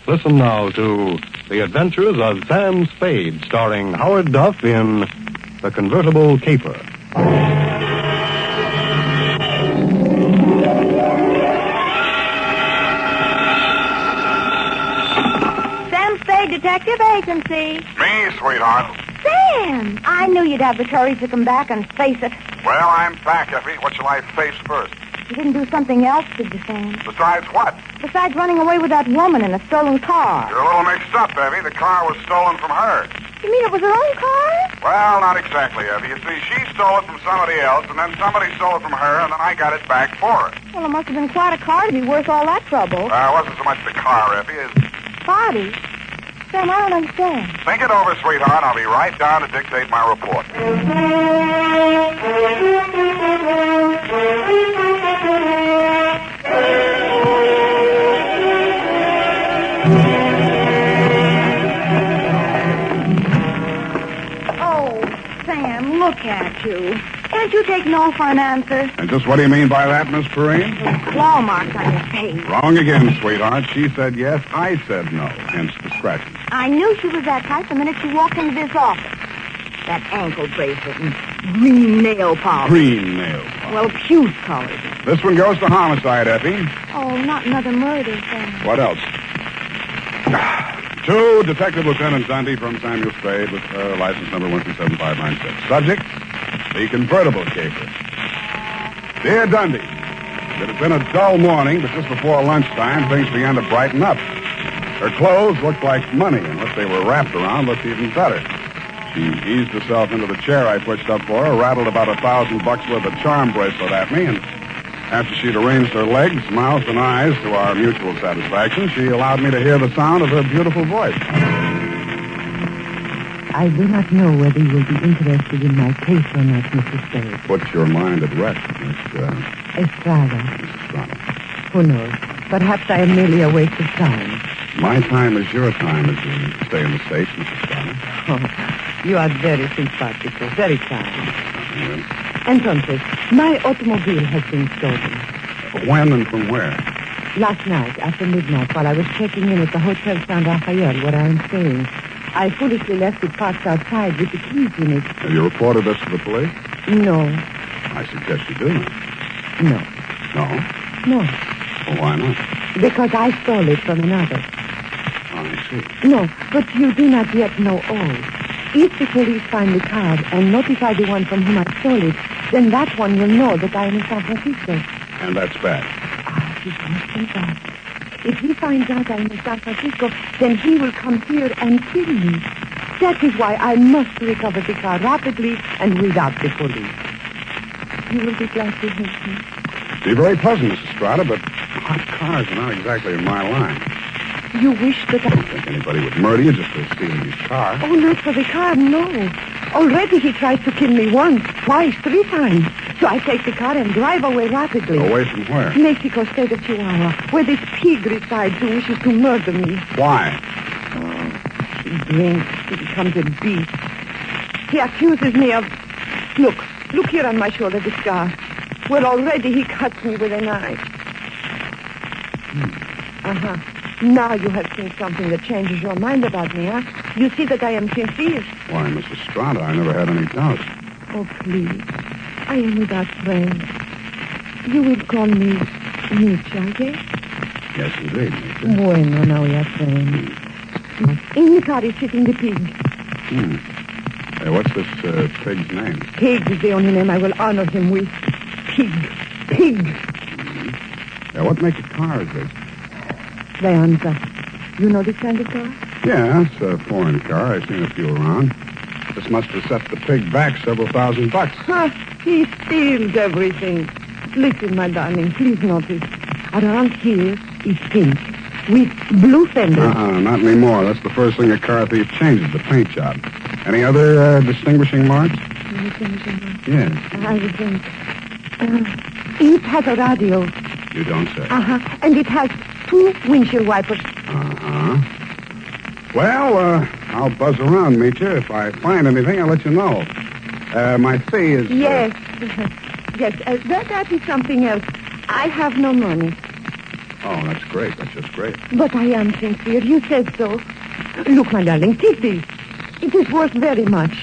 Listen now to The Adventures of Sam Spade, starring Howard Duff in The Convertible Caper. Sam Spade Detective Agency. Me, sweetheart. Sam, I knew you'd have the courage to come back and face it. Well, I'm back, Effie. What shall I face first? You didn't do something else, did you, Sam? Besides what? Besides running away with that woman in a stolen car. You're a little mixed up, Effie. The car was stolen from her. You mean it was her own car? Well, not exactly, Effie. You see, she stole it from somebody else, and then somebody stole it from her, and then I got it back for her. Well, it must have been quite a car to be worth all that trouble. It wasn't so much the car, Effie, as... Body? Sam, I don't understand. Think it over, sweetheart. I'll be right down to dictate my report. Oh, Sam, look at you. Can't you take no for an answer? And just what do you mean by that, Miss Perrine? Claw marks on your face. Wrong again, sweetheart. She said yes, I said no. Hence the scratches. I knew she was that type the minute she walked into this office. That ankle bracelet and green nail polish. Green nail polish. Well, puce colored. This one goes to homicide, Effie. Oh, not another murder, Sam. What else? To Detective Lieutenant Dundee from Samuel Spade with license number 127596. Subject, the convertible caper. Dear Dundee, it had been a dull morning, but just before lunchtime, things began to brighten up. Her clothes looked like money, and what they were wrapped around looked even better. She eased herself into the chair I pushed up for her, rattled about $1,000 worth of charm bracelet at me, and after she'd arranged her legs, mouth, and eyes to our mutual satisfaction, she allowed me to hear the sound of her beautiful voice. I do not know whether you will be interested in my case or not, Mr. Spade. Put your mind at rest, Miss Estrada. Estrada. Who knows? Perhaps I am merely a waste of time. My time is your time as you stay in the States, Mrs. Estrada. Oh, you are very simpatico, very kind. Yes. Entonces, my automobile has been stolen. When and from where? Last night, after midnight, while I was checking in at the Hotel San Rafael, where I am staying, I foolishly left it parked outside with the keys in it. Have you reported this to the police? No. I suggest you do. No. No? No. Well, why not? Because I stole it from another. Oh, I see. No, but you do not yet know all. If the police find the car and notify the one from whom I stole it, then that one will know that I am in San Francisco. And that's bad. Ah, it must be bad. If he finds out I am in San Francisco, then he will come here and kill me. That is why I must recover the car rapidly and without the police. You will be glad to help me. Be very pleasant, Mrs. Estrada, but hot cars are not exactly in my line. You wish that I don't think anybody would murder you just for stealing his car. Oh, not for the car, no. Already he tried to kill me once, twice, 3 times. So I take the car and drive away rapidly. Away from where? Mexico, state of Chihuahua, where this pig resides who wishes to murder me. Why? Oh, he drinks. He becomes a beast. He accuses me of... Look here on my shoulder, the scar. Well, already he cuts me with a knife. Uh-huh. Now you have seen something that changes your mind about me, huh? You see that I am sincere. Why, Mrs. Estrada, I never had any doubts. Oh, please. I am without friends. You will call me Nietzsche, I guess? Yes, indeed, Nietzsche. Bueno, now we are friends. In the car is sitting the pig. Hey, what's this pig's name? Pig is the only name I will honor him with. Pig. Pig. Yeah, what make of car is this? Leonza. You know this kind of car? Yeah, it's a foreign car. I've seen a few around. This must have set the pig back several $1,000. Huh, he steals everything. Listen, my darling, please notice. Around here is pink with blue fenders. Not anymore. That's the first thing a car thief changes, the paint job. Any other distinguishing marks? Distinguishing marks? Yes. I would think. It has a radio. You don't say. Uh-huh. And it has 2 windshield wipers. Uh-huh. Well, I'll buzz around, meet you. If I find anything, I'll let you know. My fee is... Yes. Yes, that is something else. I have no money. Oh, that's great. That's just great. But I am sincere. You said so. Look, my darling, take this. It is worth very much.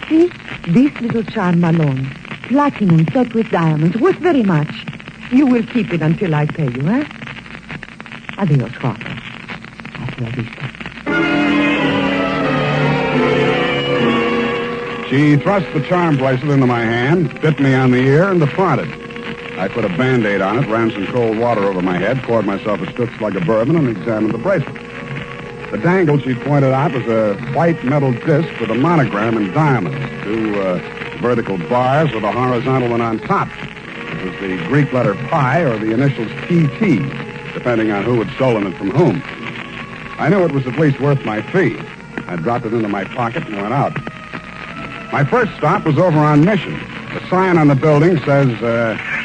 See? This little charm alone. Platinum set with diamonds. Worth very much. You will keep it until I pay you, eh? Adios, Father. Hasta la vista. She thrust the charm bracelet into my hand, bit me on the ear, and departed. I put a Band-Aid on it, ran some cold water over my head, poured myself a stiff slug of bourbon, and examined the bracelet. The dangle she pointed out was a white metal disc with a monogram in diamonds, two vertical bars with a horizontal one on top. It was the Greek letter pi or the initials PT, depending on who had stolen it from whom. I knew it was at least worth my fee. I dropped it into my pocket and went out. My first stop was over on Mission. The sign on the building says,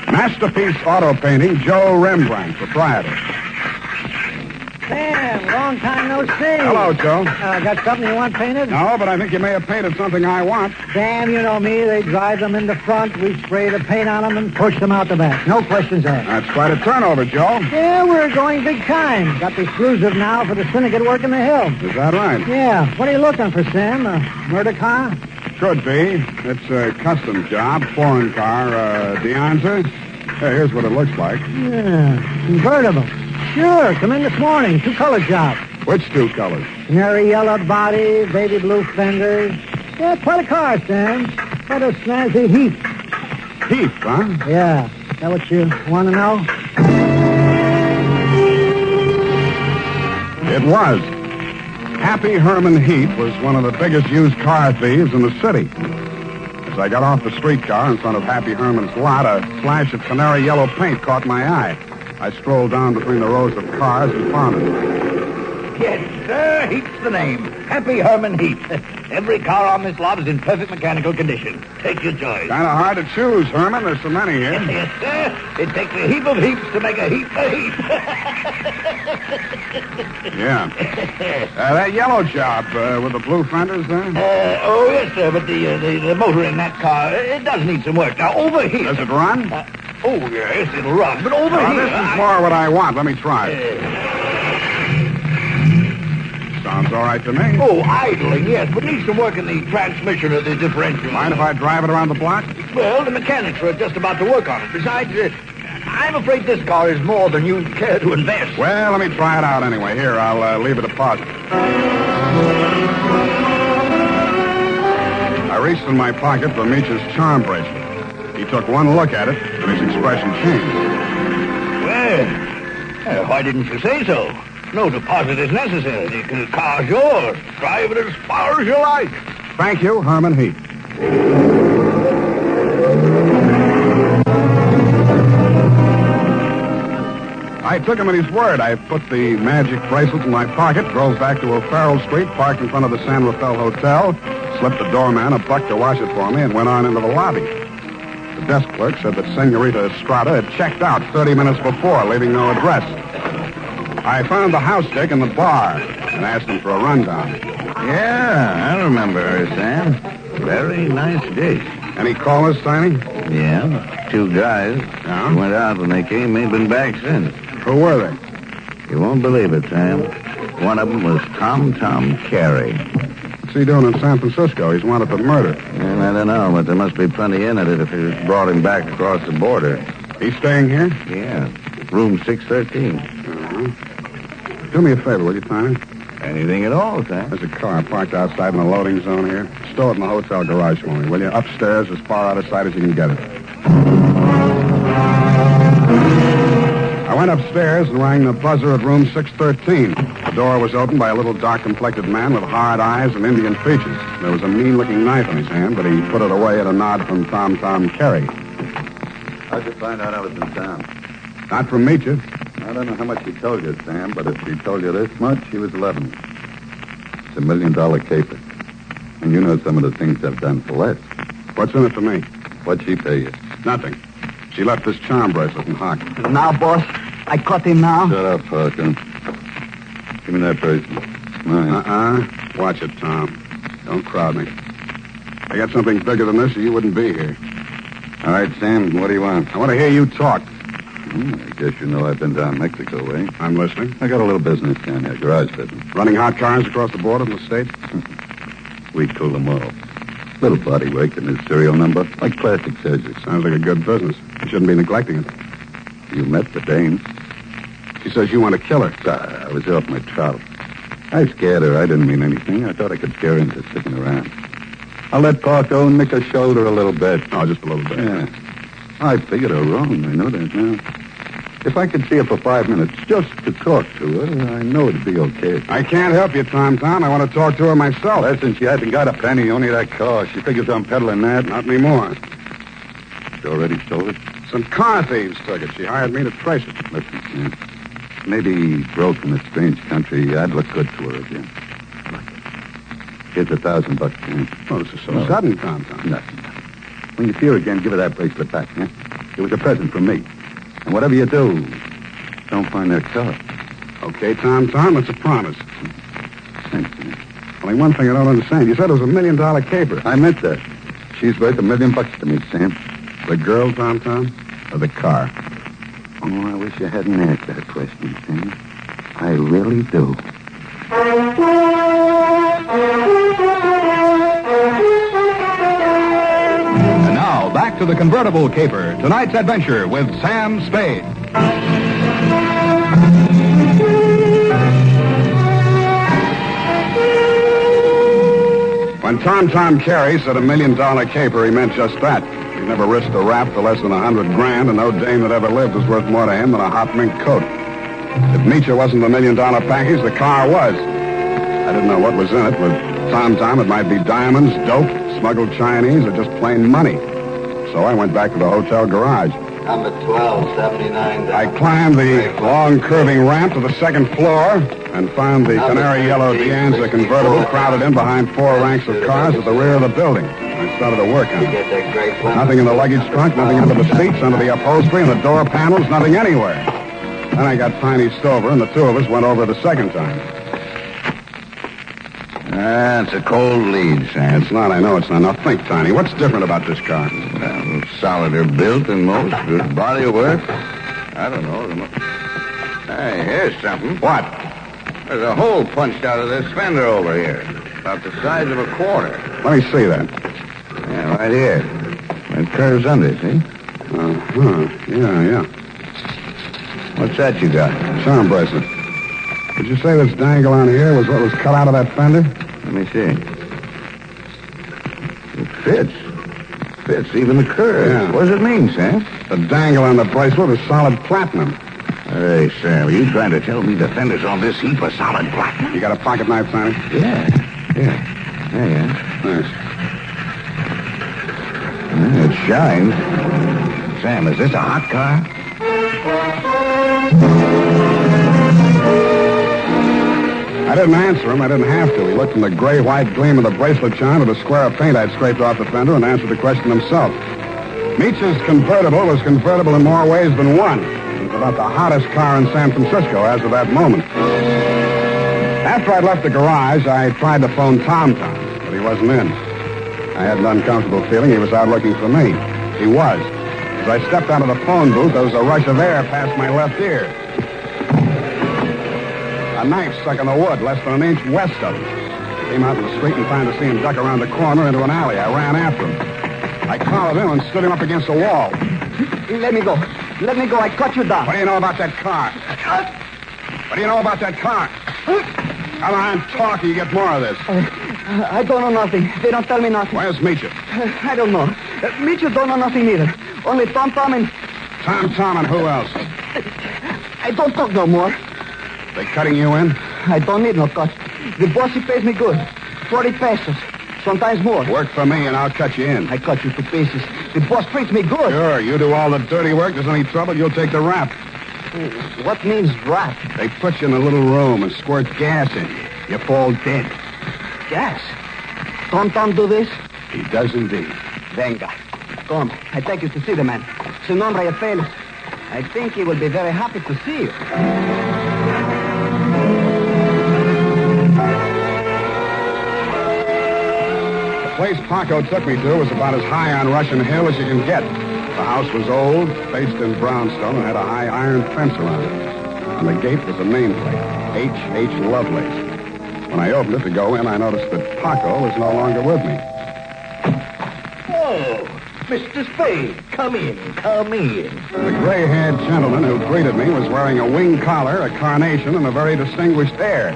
Masterpiece Auto Painting, Joe Rembrandt, proprietor. Sam, long time no see. Hello, Joe. Got something you want painted? No, but I think you may have painted something I want. Sam, you know me. They drive them in the front. We spray the paint on them and push them out the back. No questions asked. That's quite a turnover, Joe. Yeah, we're going big time. Got the exclusive now for the syndicate work in the hill. Is that right? Yeah. What are you looking for, Sam? A murder car? Could be. It's a custom job, foreign car, Deonza. Hey, here's what it looks like. Yeah, convertible. Sure, come in this morning. Two-color job. Which two colors? Canary yellow body, baby blue fenders. Yeah, quite a car, Sam. Quite a snazzy heap. Heath, huh? Yeah. Is that what you want to know? It was. Happy Herman Heath was one of the biggest used car thieves in the city. As I got off the streetcar in front of Happy Herman's lot, a flash of canary yellow paint caught my eye. I strolled down between the rows of cars and found it. Yes, sir, Heath's the name. Happy Herman Heath. Every car on this lot is in perfect mechanical condition. Take your choice. Kind of hard to choose, Herman. There's so many here. Yes, sir. It takes a heap of heaps to make a heap of heap. Yeah. That yellow job with the blue fenders there? Oh, yes, sir, but the motor in that car, it does need some work. Now, over here... Does it run? Oh, yes, it'll run, but over here... This is more what I want. Let me try it. Sounds all right to me. Oh, idling, yes, but needs some work in the transmission of the differential. Mind if I drive it around the block? Well, the mechanics are just about to work on it. Besides, I'm afraid this car is more than you care to invest. Well, let me try it out anyway. Here, I'll leave a deposit. I reached in my pocket for Meech's charm bracelet. He took one look at it, and his expression changed. Well, why didn't you say so? No deposit is necessary. The car's yours. Drive it as far as you like. Thank you, Herman Heath. I took him at his word. I put the magic bracelet in my pocket, drove back to O'Farrell Street, parked in front of the San Rafael Hotel, slipped the doorman a buck to wash it for me, and went on into the lobby. The desk clerk said that Senorita Estrada had checked out 30 minutes before, leaving no address. I found the house dick in the bar and asked him for a rundown. Yeah, I remember her, Sam. Very nice dish. Any callers, Tiny? Yeah, two guys. Yeah? Went out when they came, ain't been back since. Who were they? You won't believe it, Sam. One of them was Tom Carey. What's he doing in San Francisco? He's wanted for murder. And I don't know, but there must be plenty in it if you brought him back across the border. He's staying here? Yeah, room 613. Do me a favor, will you, Tiny? Anything at all, Sam. There's a car parked outside in the loading zone here. Stow it in the hotel garage for me, will you? Upstairs, as far out of sight as you can get it. I went upstairs and rang the buzzer at room 613. The door was opened by a little dark-complected man with hard eyes and Indian features. There was a mean-looking knife in his hand, but he put it away at a nod from Tom Carey. How'd you find out I was in town? Not from Meecha. I don't know how much she told you, Sam, but if she told you this much, she was 11. It's $1 million caper. And you know some of the things I've done for less. What's in it for me? What'd she pay you? Nothing. She left this charm bracelet in Hock. Now, boss, I caught him now. Shut up, Parker. Give me that bracelet. Mine. Watch it, Tom. Don't crowd me. I got something bigger than this, or you wouldn't be here. All right, Sam, what do you want? I want to hear you talk. I guess you know I've been down Mexico way. I'm listening. I got a little business down here, garage business. Running hot cars across the border from the States? We cool them all. Little body work and his serial number, like plastic surgery. Sounds like a good business. You shouldn't be neglecting it. You met the dame. She says you want to kill her. I was off my trout. I scared her. I didn't mean anything. I thought I could scare her into sticking around. I'll let Parko nick her shoulder a little bit. Oh, just a little bit. Yeah. I figured her wrong. I know that now. If I could see her for 5 minutes just to talk to her, I know it'd be okay. I can't help you, Tom. I want to talk to her myself. Listen, she hasn't got a penny, only that car. She figures I'm peddling that. Not anymore. She already stole it? Some car thieves took it. She hired me to trace it. Listen, Sam. Maybe broke in a strange country. I'd look good to her again. Here's $1,000, Sam. Oh, this is so sudden, Tom. Nothing. When you see her again, give her that bracelet back, huh? It was a present from me. And whatever you do, don't find that car. Okay, Tom, it's a promise. Thanks, man. Only one thing I don't understand. You said it was $1 million caper. I meant that. She's worth $1 million to me, Sam. The girl, Tom, or the car? Oh, I wish you hadn't asked that question, Sam. I really do. And now, back to the Convertible Caper. Tonight's adventure with Sam Spade. When Tom Carey said $1 million caper, he meant just that. He never risked a rap for less than $100 grand, and no dame that ever lived was worth more to him than a hot mink coat. If Nietzsche wasn't the $1 million package, the car was. I didn't know what was in it. With Tom, it might be diamonds, dope, smuggled Chinese, or just plain money. So I went back to the hotel garage. Number 1279. I climbed the long, curving ramp to the second floor and found the canary yellow Deanza convertible crowded in behind 4 ranks of cars at the rear of the building. I started to work on it. Nothing in the luggage trunk, nothing under the seats, under the upholstery, and the door panels, nothing anywhere. Then I got Tiny Stover, and the two of us went over it a second time. It's a cold lead, Sam. It's not, I know it's not. Now think, Tiny, what's different about this car? Well, solider built than most. Good body work. I don't know. Hey, here's something. What? There's a hole punched out of this fender over here. About the size of a quarter. Let me see that. Yeah, right here. It curves under, see? Yeah. What's that you got? Charm bracelet. Did you say this dangle on here was what was cut out of that fender? Let me see. It fits. Fits even the curve. Yeah. What does it mean, Sam? The dangle on the bracelet is solid platinum. Hey, Sam, are you trying to tell me the fenders on this heap are solid platinum? You got a pocket knife, Tiny? Yeah. Thanks. It shines. Sam, is this a hot car? I didn't answer him. I didn't have to. He looked from the gray-white gleam of the bracelet shine to the square of paint I'd scraped off the fender and answered the question himself. Nietzsche's convertible was convertible in more ways than one. It was about the hottest car in San Francisco as of that moment. After I'd left the garage, I tried to phone Tom, but he wasn't in. I had an uncomfortable feeling he was out looking for me. He was. As I stepped out of the phone booth, there was a rush of air past my left ear. A knife stuck in the wood less than an inch west of him. I came out in the street and found to see him duck around the corner into an alley. I ran after him. I collared him and stood him up against the wall. Let me go. I cut you down. What do you know about that car? What do you know about that car? Come on, talk, or you get more of this. I don't know nothing. They don't tell me nothing. Where's Meacher? I don't know. Meacher don't know nothing either. Only Tom and... Tom, and who else? I don't talk no more. They cutting you in? I don't need no cut. The boss, he pays me good. 40 pesos. Sometimes more. Work for me and I'll cut you in. I cut you to pieces. The boss treats me good. Sure, you do all the dirty work. There's any trouble, you'll take the rap. What means rap? They put you in a little room and squirt gas in you. You fall dead. Gas? Tom do this? He does indeed. Venga. Come, I take you to see the man. Su nombre es Felix. I think he will be very happy to see you. The place Paco took me to was about as high on Russian Hill as you can get. The house was old, faced in brownstone, and had a high iron fence around it. On the gate was a nameplate, H.H. Lovelace. When I opened it to go in, I noticed that Paco was no longer with me. Oh, Mr. Spade, come in. The gray-haired gentleman who greeted me was wearing a wing collar, a carnation, and a very distinguished air.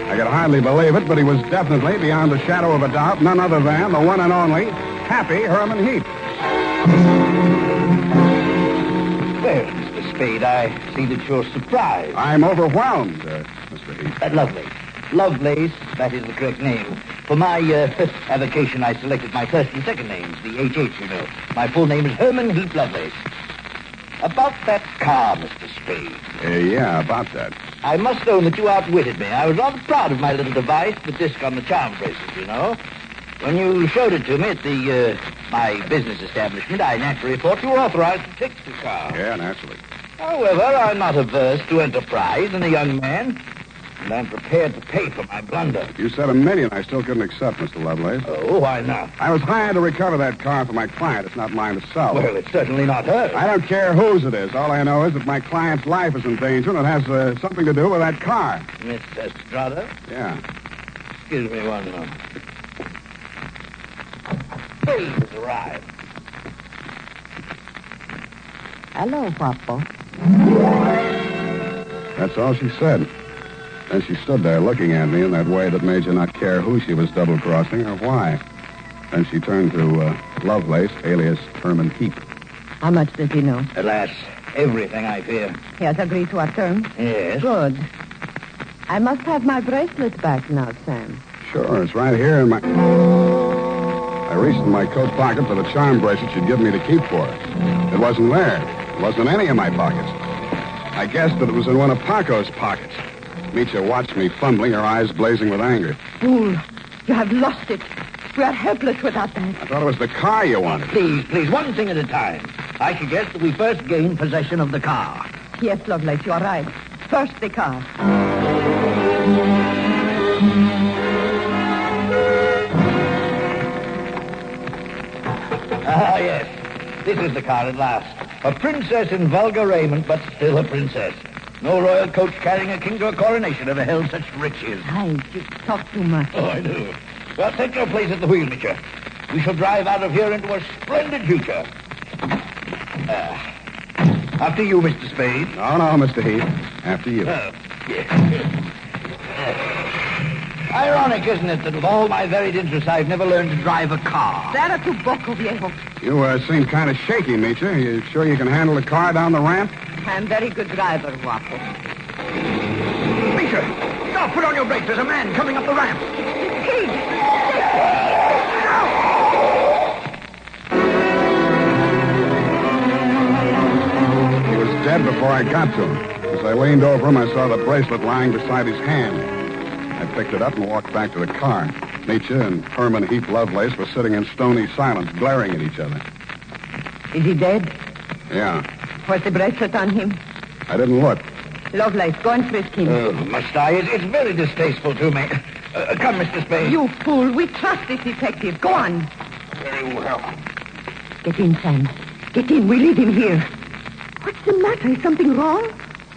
I could hardly believe it, but he was definitely, beyond the shadow of a doubt, none other than the one and only Happy Herman Heap. Well, Mr. Spade, I see that you're surprised. I'm overwhelmed, Mr. Heap. Lovelace, that is the correct name. For my avocation, I selected my first and second names, the H.H., you know. My full name is Herman Heap Lovelace. About that car, Mr. Spade. Yeah, about that. I must own that you outwitted me. I was rather proud of my little device, the disc on the charm bracelet, you know. When you showed it to me at my business establishment, I naturally thought you were authorized to take the car. Yeah, naturally. However, I'm not averse to enterprise in a young man, and I'm prepared to pay for my blunder. You said $1 million I still couldn't accept, Mr. Lovelace. Oh, why not? I was hired to recover that car for my client. It's not mine to sell. Well, it's certainly not hers. I don't care whose it is. All I know is that my client's life is in danger, and it has something to do with that car. Miss Estrada? Yeah. Excuse me one moment. Spade has arrived. Hello, Papa. That's all she said. Then she stood there looking at me in that way that made you not care who she was double-crossing or why. Then she turned to Lovelace, alias Herman Heap. How much does he know? Alas, everything, I fear. He has agreed to our terms? Yes. Good. I must have my bracelet back now, Sam. Sure, it's right here in my... I reached in my coat pocket for the charm bracelet she'd given me to keep for her. It wasn't there. It wasn't in any of my pockets. I guessed that it was in one of Paco's pockets. Mitya watched me fumbling, her eyes blazing with anger. Fool, you have lost it. We are helpless without that. I thought it was the car you wanted. Please, one thing at a time. I suggest that we first gain possession of the car. Yes, Lovelace, you are right. First, the car. Ah, yes. This is the car at last. A princess in vulgar raiment, but still a princess. No royal coach carrying a king to a coronation ever held such riches. Hi, you talk too much. Oh, I do. Well, take your place at the wheel, Mitya. We shall drive out of here into a splendid future. After you, Mr. Spade. No, Mr. Heap. After you. Yes. Ironic, isn't it, that with all my varied interests, I've never learned to drive a car. Será tu poco, viejo. You seem kind of shaky, Mitya. You sure you can handle the car down the ramp? I'm very good driver, Guapo. Mitya, stop! Put on your brakes. There's a man coming up the ramp. He was dead before I got to him. As I leaned over him, I saw the bracelet lying beside his hand. I picked it up and walked back to the car. Mitya and Herman Heap Lovelace were sitting in stony silence, glaring at each other. Is he dead? Yeah. Was the bracelet on him? I didn't look. Lovelace, go and frisk him. Must I? It's very distasteful to me. Come, Mr. Spade. You fool. We trust this detective. Go on. Very well. Get in, Sam. Get in. We leave him here. What's the matter? Is something wrong?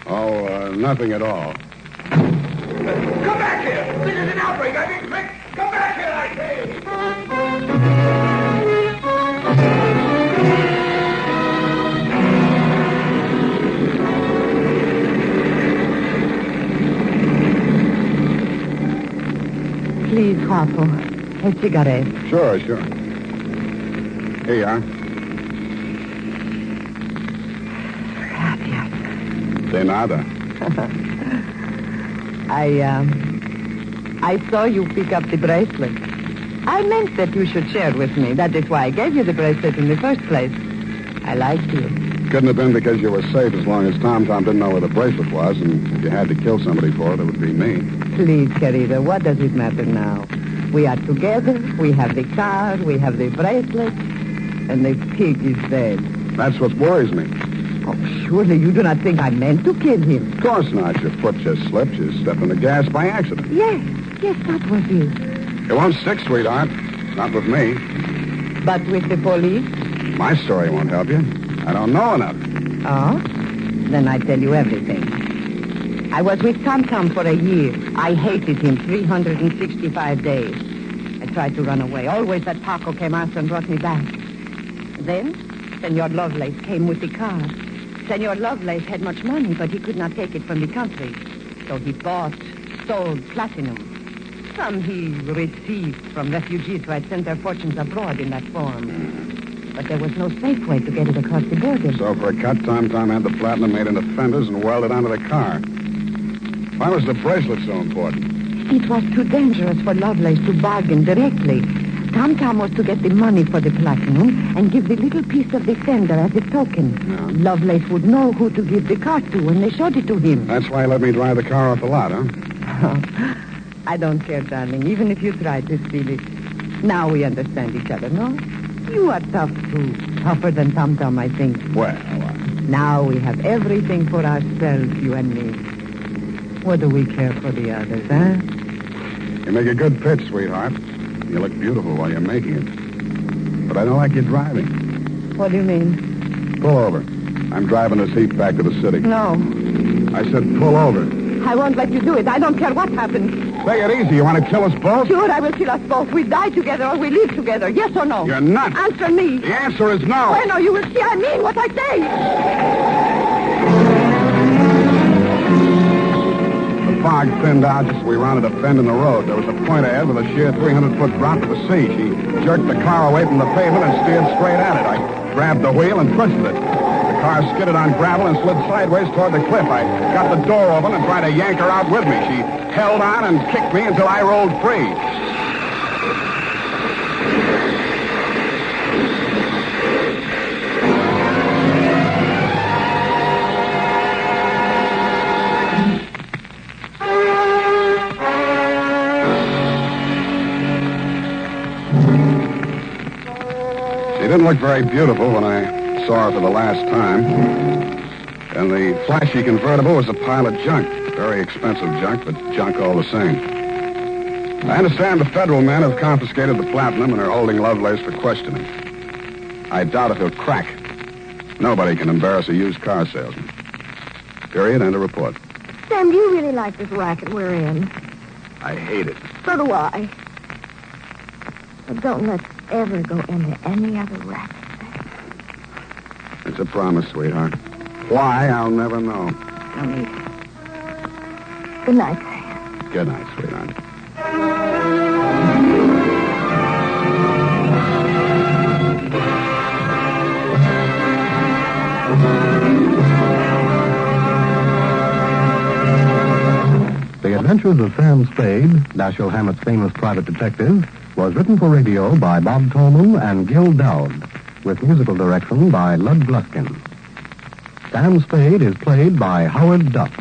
Oh, nothing at all. Come back here! This is an outbreak, I mean, quick! Come back here, I say! Please, Guapo. A cigarette. Sure. Here you are. Gracias. De nada. I saw you pick up the bracelet. I meant that you should share with me. That is why I gave you the bracelet in the first place. I liked you. Couldn't have been because you were safe as long as Tom didn't know where the bracelet was, and if you had to kill somebody for it, it would be me. Please, querida, what does it matter now? We are together, we have the car, we have the bracelet, and the pig is dead. That's what worries me. Oh, surely you do not think I meant to kill him. Of course not. Your foot just slipped. You stepped on the gas by accident. Yes, that was it. It won't stick, sweetheart. Not with me. But with the police? My story won't help you. I don't know enough. Oh? Then I tell you everything. I was with Tom Tom for a year. I hated him 365 days. I tried to run away. Always that Paco came after and brought me back. Then, Senor Lovelace came with the car. Senor Lovelace had much money, but he could not take it from the country. So he bought, sold platinum. Some he received from refugees who had sent their fortunes abroad in that form. But there was no safe way to get it across the border. So for a cut, Tom had the platinum made into fenders and welded onto the car. Why was the bracelet so important? It was too dangerous for Lovelace to bargain directly. Tom was to get the money for the platinum and give the little piece of the fender as a token. Yeah. Lovelace would know who to give the car to when they showed it to him. That's why he let me drive the car off the lot, huh? I don't care, darling, even if you tried to steal it. Now we understand each other, no? You are tough, too. Tougher than Tom, I think. Well, Now we have everything for ourselves, you and me. What do we care for the others, huh? you make a good pitch, sweetheart. You look beautiful while you're making it. But I don't like you driving. What do you mean? Pull over. I'm driving this heap back to the city. No. I said pull over. I won't let you do it. I don't care what happens. Take it easy. You want to kill us both? Sure, I will kill us both. We die together or we live together. Yes or no? You're nuts. Answer me. The answer is no. Bueno, you will see I mean what I say. The fog thinned out just as we rounded a bend in the road. There was a point ahead with a sheer 300-foot drop to the sea. She jerked the car away from the pavement and steered straight at it. I grabbed the wheel and twisted it. The car skidded on gravel and slid sideways toward the cliff. I got the door open and tried to yank her out with me. She held on and kicked me until I rolled free. She didn't look very beautiful when I saw her for the last time. And the flashy convertible was a pile of junk. Very expensive junk, but junk all the same. I understand the federal men have confiscated the platinum and are holding Lovelace for questioning. I doubt if he'll crack. Nobody can embarrass a used car salesman. Period. End of report. Sam, do you really like this racket we're in? I hate it. So do I. But don't let's ever go into any other racket. It's a promise, sweetheart. Why, I'll never know. No need. Good night, Sam. Good night, sweetheart. The Adventures of Sam Spade, Dashiell Hammett's famous private detective, was written for radio by Bob Tolman and Gil Dowd, with musical direction by Lud Gluskin. Sam Spade is played by Howard Duff.